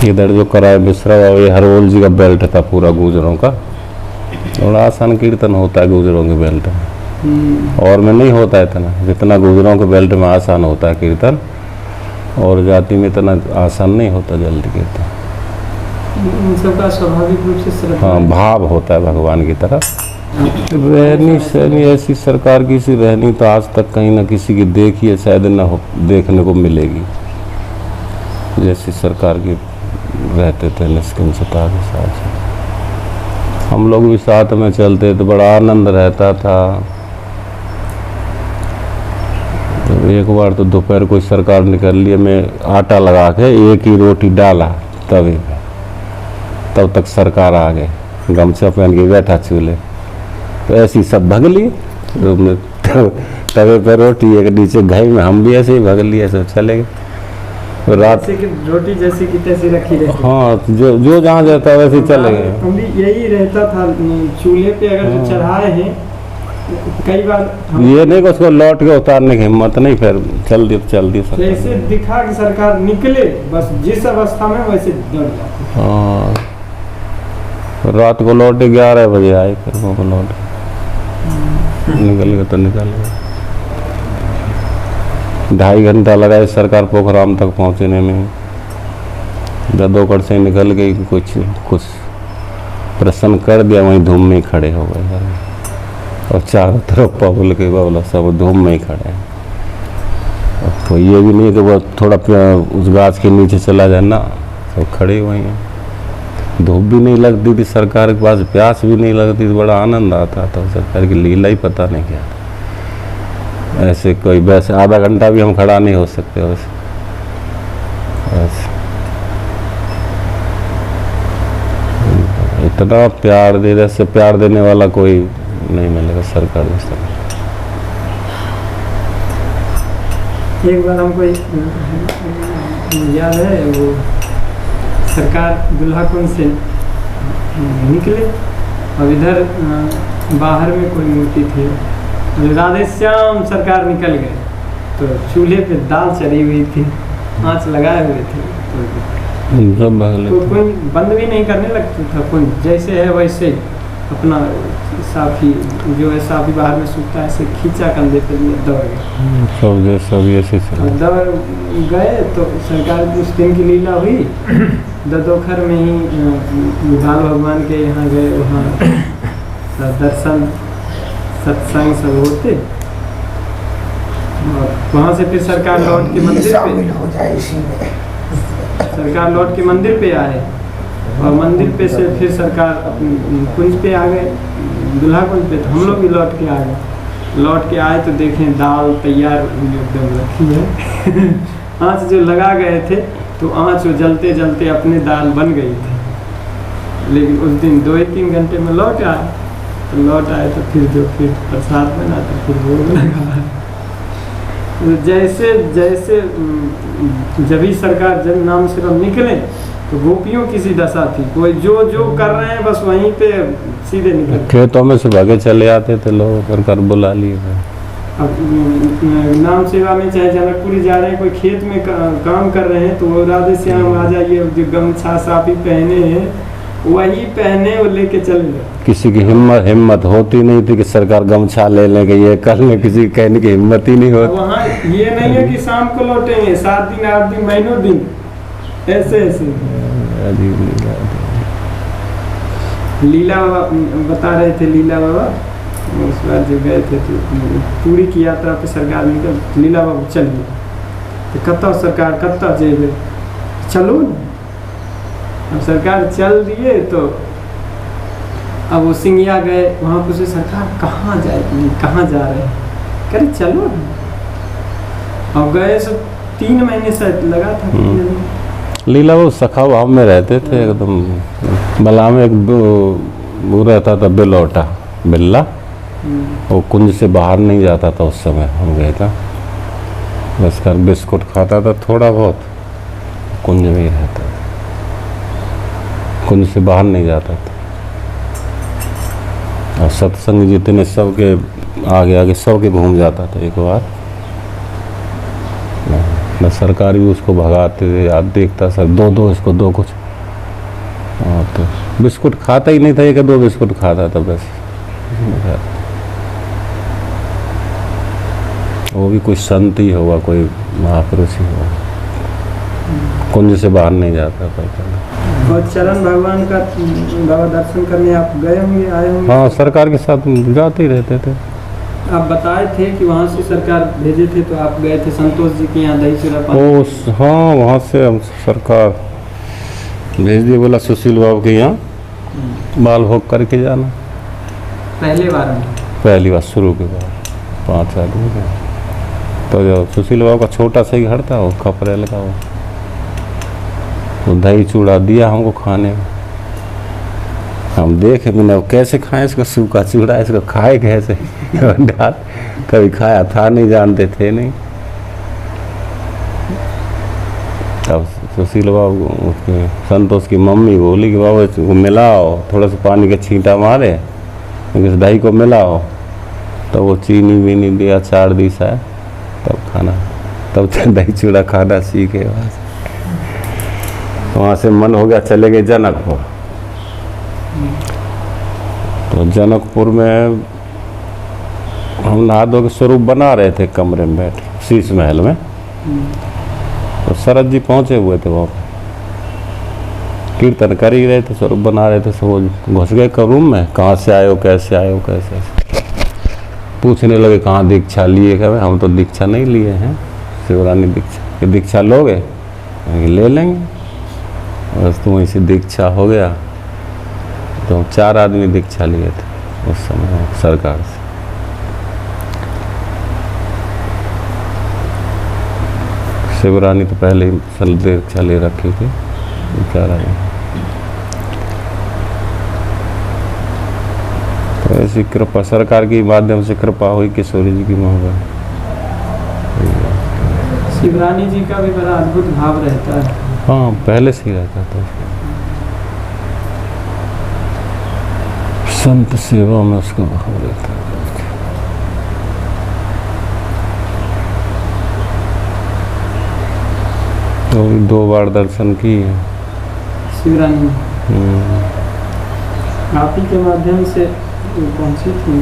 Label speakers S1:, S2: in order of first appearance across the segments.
S1: इधर जो कराए मिश्रा ये हरवोल जी का बेल्ट था पूरा गुजरों का, थोड़ा आसान कीर्तन होता है गुजरों के बेल्ट में, और में नहीं होता है इतना जितना गुजरों के बेल्ट में आसान होता है कीर्तन, और जाति में इतना आसान नहीं होता जल्दी कीर्तन।
S2: इन सबका स्वाभाविक रूप से श्रद्धा,
S1: हाँ, भाव होता है भगवान की तरफ। रहनी सहनी ऐसी सरकार की सी रहनी तो आज तक कहीं ना किसी की देखी शायद न हो, देखने को मिलेगी जैसी सरकार की रहते थे निष्किंचता के साथ। हम लोग भी साथ में चलते तो बड़ा आनंद रहता था। तो एक बार तो दोपहर कोई सरकार निकल लिया, मैं आटा लगा के एक ही रोटी डाला तवे पे, तब तक सरकार आ गए, गमछा पहन के बैठा चूल्हे तो ऐसी सब भग लिए तवे पे रोटी एक नीचे घई में, हम भी ऐसे ही भग लिए, सब चले गए। रात
S2: की रोटी जैसी की तैसी रखी रहती।
S1: हाँ, जो जहाँ जाता है वैसे चले गए।
S2: हम भी यही रहता था चूल्हे पे, अगर जो चढ़ाए हैं कई बार
S1: ये नहीं कि उसको लौट के उतारने की हिम्मत नहीं, फिर चल दी
S2: जैसे दिखा कि सरकार निकले, बस जिस अवस्था में वैसे दौड़ जाते।
S1: हाँ, रात को लौटे 11 बजे आए, फिर वो लौट निकल गए तो निकल गए। 2.5 घंटा लगा इस सरकार पोखराम तक पहुंचने में। जदोकड़ से निकल गई, कुछ प्रश्न कर दिया, वहीं धूम में ही खड़े हो गए और चारों तरफ पब्लिक के सब धूम में ही खड़े हैं। तो ये भी नहीं कि वो थोड़ा उस गाछ के नीचे चला जाए ना, सब खड़े हुए हैं। धूप भी नहीं लगती थी सरकार के पास, प्यास भी नहीं लगती थी, बड़ा आनंद आता था। सरकार की लीला ही पता नहीं क्या था। ऐसे कोई वैसे आधा घंटा भी हम खड़ा नहीं हो सकते वैसे। इतना प्यार दे, जैसे प्यार देने वाला कोई नहीं मिलेगा सरकार जैसा।
S2: एक बार हमको याद है, वो सरकार दुल्हाकुंड से निकले और इधर बाहर में कोई मूर्ति थी, राधे श्याम सरकार निकल गए तो चूल्हे पे दाल चढ़ी हुई थी, आँच लगाए हुए थे, तो कोई बंद भी नहीं करने लगता था। कोई जैसे है वैसे अपना साफी जो है साफी बाहर में सूखता है, ऐसे खींचा कंधे पे दौड़ गए,
S1: सब ऐसे
S2: दौड़ गए। तो सरकार की उस दिन की लीला हुई, ददोखर में ही लाल भगवान के यहाँ गए, वहाँ दर्शन सत्संग सब होते, और वहाँ से फिर सरकार लौट के मंदिर पे, सरकार लौट के मंदिर पे आए, और मंदिर पे से फिर सरकार अपने कुंज पे आ गए, दुल्हा कुंज पे। तो हम लोग भी लौट के आ गए। लौट के आए तो देखें दाल तैयार एकदम रखी है आँच जो लगा गए थे, तो आँच जलते जलते अपने दाल बन गई थी। लेकिन उस दिन 2-3 घंटे में लौट आए, तो लौट आए तो फिर प्रसाद बना, तो फिर भोग लगा। तो जैसे जैसे जब ही सरकार जब नाम सिर्फ निकले तो गोपियों की सी दशा थी, कोई जो कर रहे हैं बस वहीं पे सीधे निकल।
S1: खेतों में से भागे चले आते थे लोग, कर बुला लिए।
S2: अब नाम सेवा में चाहे जनकपुरी जा रहे हैं, कोई खेत में काम कर रहे हैं, तो वो राधे श्याम आ जाइए, जो गमछा साफी पहने हैं वही पहने, वो लेके चले गए।
S1: किसी की हिम्मत होती नहीं थी कि सरकार गमछा ले लेंगे, ये कर ले, किसी की कहने की हिम्मत ही नहीं होती।
S2: वहाँ ये नहीं है कि शाम को लौटेंगे, 7 दिन 8 दिन महीनों दिन ऐसे लीला बता रहे थे। लीला बाबा उस बार जब गए थे तो पूरी की यात्रा पे सरकार निकल, लीला बाबा चलिए, तो कत्ता सरकार कत्ता जेबे चलो न। अब सरकार चल दिए तो अब वो सिंगिया गए, वहाँ पूछे सरकार कहाँ जा रहे हैं, कह चलो न। अब गए सब 3 महीने से लगा था।
S1: लीला वो सखा भाव में रहते थे एकदम। बला में एक वो रहता था बिलौटा, बिल्ला, वो कुंज से बाहर नहीं जाता था उस समय। हम गए था, बस कर बिस्कुट खाता था थोड़ा बहुत, कुंज में ही रहता था, कुंज से बाहर नहीं जाता था। और सत्संग जितने सबके आगे सबके घूम जाता था एक बार, न सरकार भी उसको भगाते थे, याद देखता सर दो इसको दो कुछ। और तो बिस्कुट खाता ही नहीं था, एक दो बिस्कुट खाता था बस। वो भी कोई संत ही होगा, कोई महापुरुष ही होगा, कुंज से बाहर नहीं जाता था।
S2: और चरण भगवान का बाबा दर्शन करने आप गए होंगे, आए होंगे?
S1: हाँ, सरकार के साथ जाते ही रहते थे।
S2: आप बताए थे कि वहाँ से सरकार भेजे थे, तो आप गए थे संतोष जी के यहाँ दही चूड़ा पानी?
S1: हाँ, वहाँ से हम सरकार भेज दिए, बोला सुशील बाबू के यहाँ बाल भोग करके जाना।
S2: पहली बार
S1: शुरू के बाद 5 आदमी थे। तो जो सुशील बाबू का छोटा सा ही घर था, वो खपरेल का, वो दही चूड़ा दिया हमको खाने में। हम देखे बिना कैसे खाएं इसको, सूखा चूड़ा इसको खाए कैसे? कभी खाया था नहीं, जानते थे नहीं। तब सुशील बाबू उसके संतोष की मम्मी बोली कि बाबू इसको मिलाओ, थोड़ा सा पानी का छींटा मारे, इस दही को मिलाओ। तो वो चीनी बीनी दिया, 4 दिस है, तब खाना, तब दही चूड़ा खाना सीखे। वहाँ से मन हो गया, चले गए जनकपुर। तो जनकपुर में हम नहा धो के स्वरूप बना रहे थे कमरे में बैठ, शीश महल में। तो शरद जी पहुँचे हुए थे वहाँ, कीर्तन कर ही रहे थे, स्वरूप बना रहे थे। सब घुस गए रूम में, कहाँ से आए हो, कैसे आए हो, कैसे? पूछने लगे कहाँ दीक्षा लिए? कहे हम तो दीक्षा नहीं लिए हैं, शिवरानी दीक्षा। दीक्षा लोगे? ले लेंगे। बस तो वहीं से दीक्षा हो गया। तो 4 आदमी दीक्षा लिए थे उस समय सरकार से। शिवरानी तो पहले ही दीक्षा ले रखी थी, 4 आदमी। तो ऐसी कृपा सरकार के माध्यम से कृपा हुई, किशोरी जी की मोहब्बत।
S2: शिवरानी जी का भी बड़ा अद्भुत भाव रहता है।
S1: हाँ, पहले से ही रहता था। संत सेवा में उसका भाव रहता है। तो 2 बार दर्शन किए
S2: शिवरानी, आप ही के माध्यम से पहुंची थी।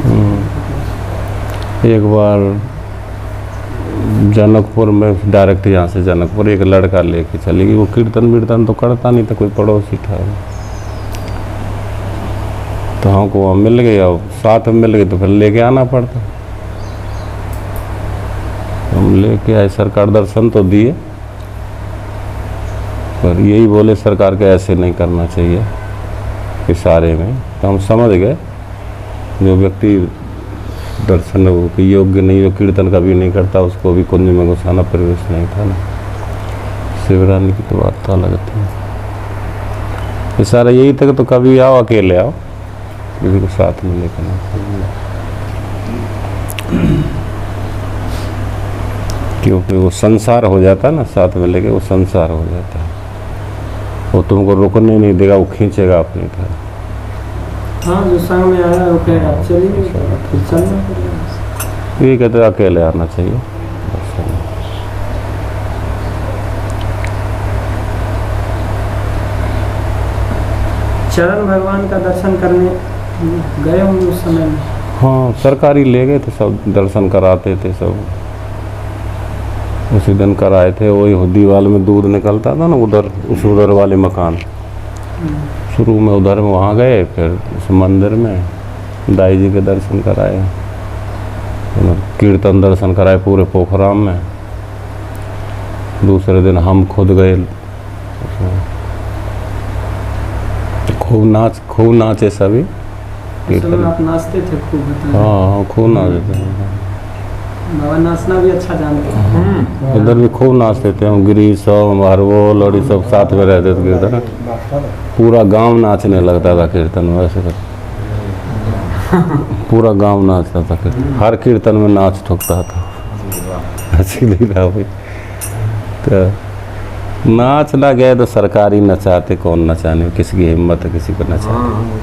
S1: एक बार जनकपुर में डायरेक्ट, यहाँ से जनकपुर एक लड़का लेके चली गई। वो कीर्तन वीर्तन तो करता नहीं था, कोई पड़ोसी था। तो हमको वहाँ मिल गई, और साथ में मिल गई तो फिर लेके आना पड़ता। हम लेके आए, सरकार दर्शन तो दिए, पर यही बोले सरकार के ऐसे नहीं करना चाहिए इशारे में। तो हम समझ गए जो व्यक्ति दर्शन के योग्य नहीं, जो कीर्तन कभी नहीं करता, उसको भी कुंज में घुसाना प्रवेश नहीं था ना। शिवरानी की तो बात अलग थी। इशारा यही था कि तो कभी आओ, अकेले आओ, किसी को साथ में लेकर ना। क्योंकि वो संसार हो जाता है ना, साथ में लेके वो संसार हो जाता है। वो तुमको रुकने नहीं देगा, वो खींचेगा अपनी तरफ।
S2: हाँ, जो संग में आया वो कहेगा चलिए, फिर चलना पड़ेगा।
S1: ये कहते अकेले आना चाहिए।
S2: चरण भगवान का दर्शन करने गए होंगे उस समय में?
S1: हाँ, सरकारी ले गए थे, सब दर्शन कराते थे, सब उसी दिन कराए थे। वही दीवाल में दूध निकलता था ना, उधर वाले मकान, शुरू में उधर में वहाँ गए, फिर उस मंदिर में दाई जी के दर्शन कराए, कीर्तन दर्शन कराए पूरे पोखराम में। दूसरे दिन हम खुद गए, खूब नाचे सभी।
S2: आप नाचते थे खूब?
S1: हाँ, खूब नाचते थे।
S2: बाबा नाचना भी अच्छा जानते हैं।
S1: इधर भी खूब नाचते थे हम, गिरीश और हरवोल और ये सब साथ में रहते थे कीर्तन। पूरा गांव नाचने लगता था कीर्तन में। वैसे तो पूरा गांव नाचता था कीर्तन, हर कीर्तन में नाच ठोकता था। सीधी था भाई। तो नाच ना गए तो सरकारी नचाते, कौन नचाने, किसी की हिम्मत है किसी को नचाने।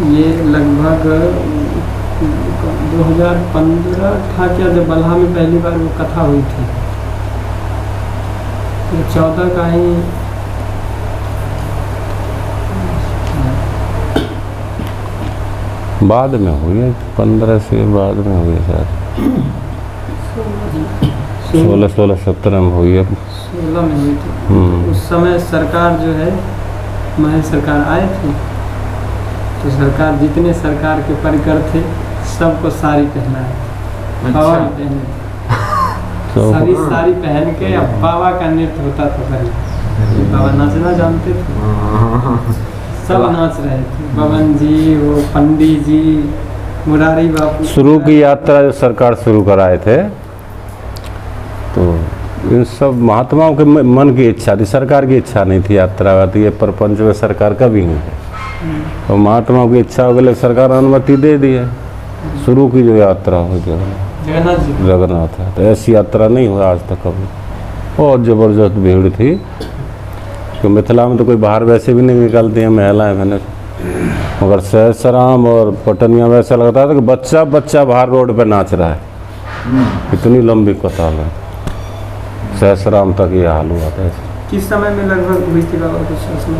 S2: ये लगभग 2015 था क्या, जब बल्हा में पहली बार वो कथा हुई थी? 14 का ही
S1: बाद में हुई है, 15 से बाद में हुई है शायद, 16-17 में हुई है।
S2: 16 में हुई थी। उस समय सरकार जो है, महज सरकार आए थे, तो सरकार जितने सरकार के परिकर थे सबको साड़ी पहनाए, बाबा भी पहने थे। सभी साड़ी पहन के अब बाबा का नृत्य होता था पहले। बाबा नाचना जानते थे, सब नाच रहे थे। बबन जी, वो पंडित जी, मुरारी बापू।
S1: शुरू की यात्रा जो सरकार शुरू कराए थे, तो इन सब महात्माओं के मन की इच्छा थी, सरकार की इच्छा नहीं थी यात्रा आती है। प्रपंच में सरकार कभी नहीं है, तो महात्माओं की इच्छा हो गई, सरकार अनुमति दे दी है। शुरू की जो यात्रा हुई जगन्नाथ है, तो ऐसी यात्रा नहीं हुई आज तक कभी। बहुत ज़बरदस्त भीड़ थी, तो मिथिला में तो कोई बाहर वैसे भी नहीं निकलती हैं महिलाएं, मैंने मगर सहसराम और पटनिया में ऐसा लगता था कि बच्चा बच्चा बाहर रोड पे नाच रहा है, इतनी लंबी कतार है। सहसराम तक ये हाल हुआ था।
S2: किस समय में लगभग हुई थी बाबा की शासन?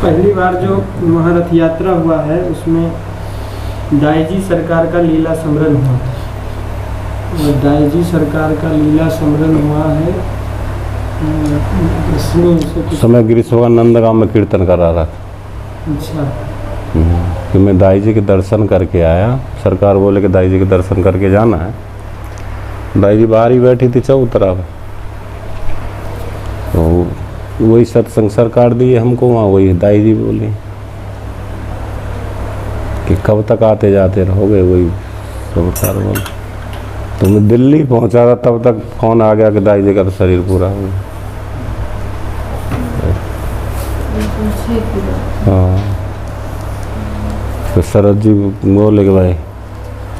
S2: पहली बार जो महारथ यात्रा हुआ है उसमें दाईजी सरकार का लीला समरण हुआ, और दाईजी सरकार का लीला समरण हुआ है
S1: समय ग्रीष्म नंदगांव में कीर्तन करा रहा था।
S2: अच्छा।
S1: कि मैं दाई जी के दर्शन करके आया, सरकार बोले कि दाई जी के दर्शन करके जाना है। दाई जी बाहर ही बैठी थी चौतरा में, तो वही सत्संग सरकार दी हमको वहाँ, वही दाई जी बोली कि कब तक आते जाते रहोगे, वही सरकार बोले। तो मैं दिल्ली पहुँचा था, तब तक फोन आ गया कि दाई जी का तो शरीर पूरा हो गया। हाँ, तो शरद जी बोले कि भाई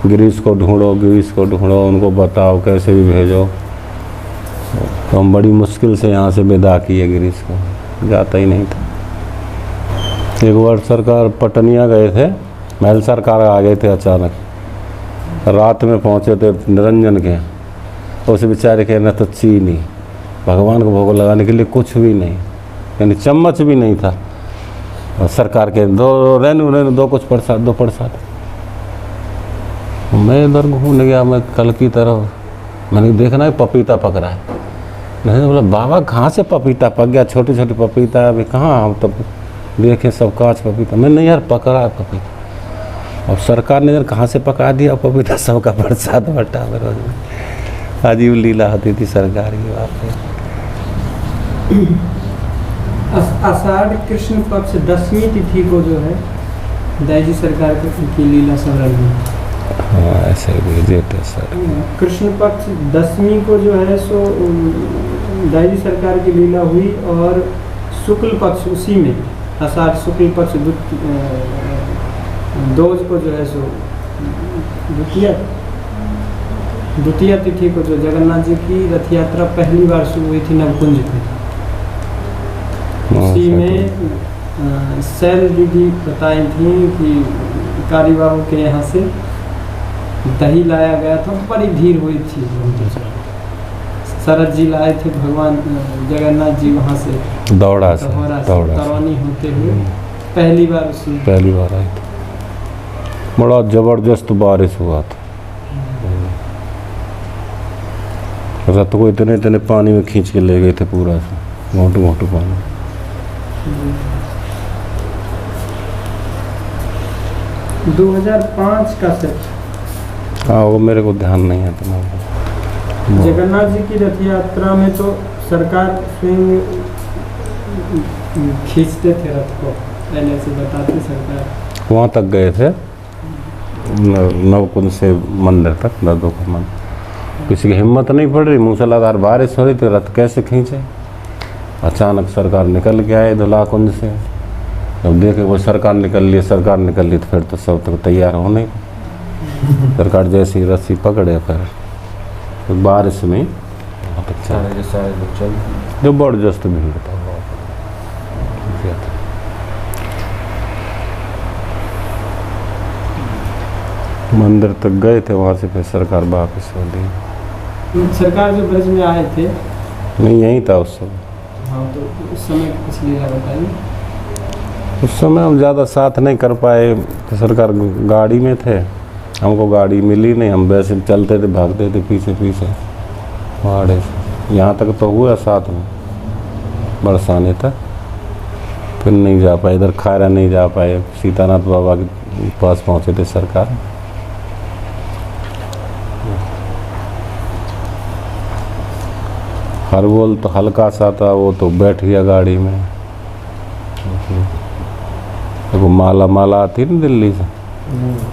S1: गिरीश को ढूंढो, गिरीश को ढूंढो, उनको बताओ कैसे भी भेजो। तो हम बड़ी मुश्किल से यहाँ से विदा किए गिरीश को, जाता ही नहीं था। एक बार सरकार पटनिया गए थे, महल सरकार आ गए थे अचानक, रात में पहुँचे थे निरंजन के, उस बेचारे के न तो चीनी, भगवान को भोग लगाने के लिए कुछ भी नहीं, यानी चम्मच भी नहीं था। और सरकार के दो रेनू दो कुछ प्रसाद, दो प्रसाद। मैं इधर घूमने गया, मैं कल की तरह, मैंने देखना है पपीता पक रहा है। मैंने बोला बाबा कहाँ से पपीता पक गया, छोटी छोटी पपीता अभी कहाँ, हम तब देखे सब कांच पपीता। मैं नहीं यार पक रहा है पपीता, और सरकार ने यार कहाँ से पका दिया पपीता, सबका प्रसाद बटा। रोज अजीब लीला होती थी सरकार की बात।
S2: आषाढ़ कृष्ण पक्ष 10वीं तिथि को जो है दाईजी सरकार की लीला समरण हुई।
S1: हाँ ऐसे भी देते सर।
S2: कृष्ण पक्ष 10वीं को जो है सो दाईजी सरकार की लीला हुई, और शुक्ल पक्ष उसी में आषाढ़ शुक्ल पक्ष दोज को जो है सो द्वितीय तिथि को जो जगन्नाथ जी की रथ यात्रा पहली बार शुरू हुई थी नवकुंज पे। उसी में शैल दीदी बताई थी कि कारी बाबू के यहाँ से दही लाया गया था, बड़ी भीड़ हुई थी। शरद जी लाए थे भगवान जगन्नाथ जी वहाँ से
S1: दौड़ा से
S2: करौनी होते हुए पहली बार आई थी।
S1: बड़ा जबरदस्त बारिश हुआ था, रथ को इतने इतने पानी में खींच के ले गए थे, पूरा मोटू मोटू पानी।
S2: 2005 का सेट।
S1: हाँ वो मेरे को ध्यान नहीं है तुम्हारा।
S2: जगन्नाथ जी की रथ यात्रा में तो सरकार स्वयं खींचते थे रथ को, पहले से बताते सरकार।
S1: वहाँ तक गए थे नवकुंज से मंदिर तक, नदों का मंदिर। किसी की हिम्मत नहीं पड़ रही, मूसलाधार बारिश हो रही थी, रथ कैसे खींचे। अचानक सरकार निकल के आए धुला कुंज से, जब देखे वो सरकार निकल ली तो फिर तो सब तक तैयार होने। सरकार जैसी रस्सी पकड़े फिर तो बारिश में जबरदस्त भीड़ था। मंदिर तक गए थे, वहाँ से फिर सरकार वापस हो दी।
S2: सरकार जो ब्रज में आए थे,
S1: नहीं यही था उस समय।
S2: हाँ, तो उस समय की कुछ लीला बताइए।
S1: उस समय हम ज़्यादा साथ नहीं कर पाए, तो सरकार गाड़ी में थे, हमको गाड़ी मिली नहीं, हम वैसे चलते थे, भागते थे पीछे पीछे पहाड़े से। यहाँ तक तो हुआ साथ में बरसाने तक, फिर नहीं जा पाए, इधर खायरा नहीं जा पाए, सीतानाथ बाबा के पास पहुँचे थे सरकार। हरबोल तो हल्का सा था, वो तो बैठ गया गाड़ी में। देखो माला माला आती ना दिल्ली से,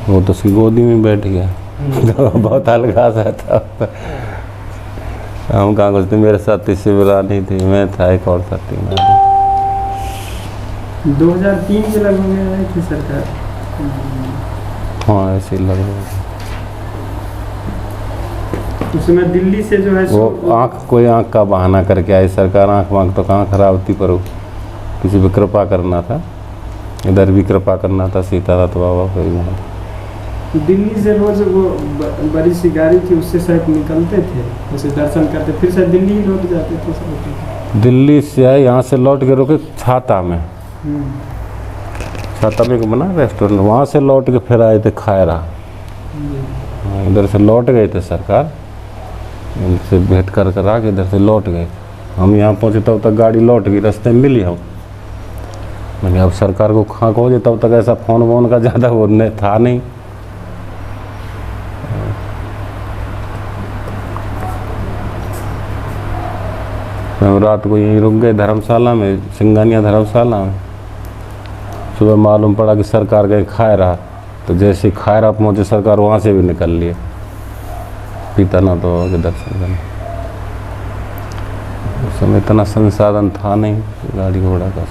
S1: वो तो उसकी गोदी में बैठ गया। तो बहुत हल्का सा था। हम कहाँ कुछ थे, मेरे साथ शिवरा नहीं थी, मैं था एक और साथी।
S2: 2003 के लगभग में आई थी सरकार।
S1: हाँ ऐसे ही लग रहा है।
S2: उस समय दिल्ली से जो है
S1: वो कोई आँख का बहाना करके आई सरकार। आँख वाँख तो कहाँ खराब थी, पर किसी पे कृपा करना था, इधर भी कृपा करना था सीतानाथ बाबा पे।
S2: दिल्ली से रोज वो बड़ी सी गाड़ी थी, उससे शायद निकलते थे, उसे दर्शन करते, फिर शायद दिल्ली ही लौट जाते थे।
S1: दिल्ली से आए, यहाँ से लौट के रुके छाता में। छाता में एक बना रेस्टोरेंट, वहाँ से लौट के फिर आए थे खायरा। इधर से लौट गए थे सरकार, इनसे भेंट कर कर आके इधर से लौट गए। हम यहाँ पहुँचे तब तक गाड़ी लौट गई, रास्ते में मिली हम। मैंने अब सरकार को कहाँ खोजे, तब तक ऐसा फ़ोन वोन का ज़्यादा वो था नहीं। हम रात को यहीं रुक गए धर्मशाला में, सिंगानिया धर्मशाला में। सुबह मालूम पड़ा कि सरकार गए खायरा, तो जैसे खायरा पहुँचे सरकार वहाँ से भी निकल लिए सीतानाथ बाबा के दर्शन करने। उस समय इतना संसाधन था नहीं गाड़ी घोड़ा का।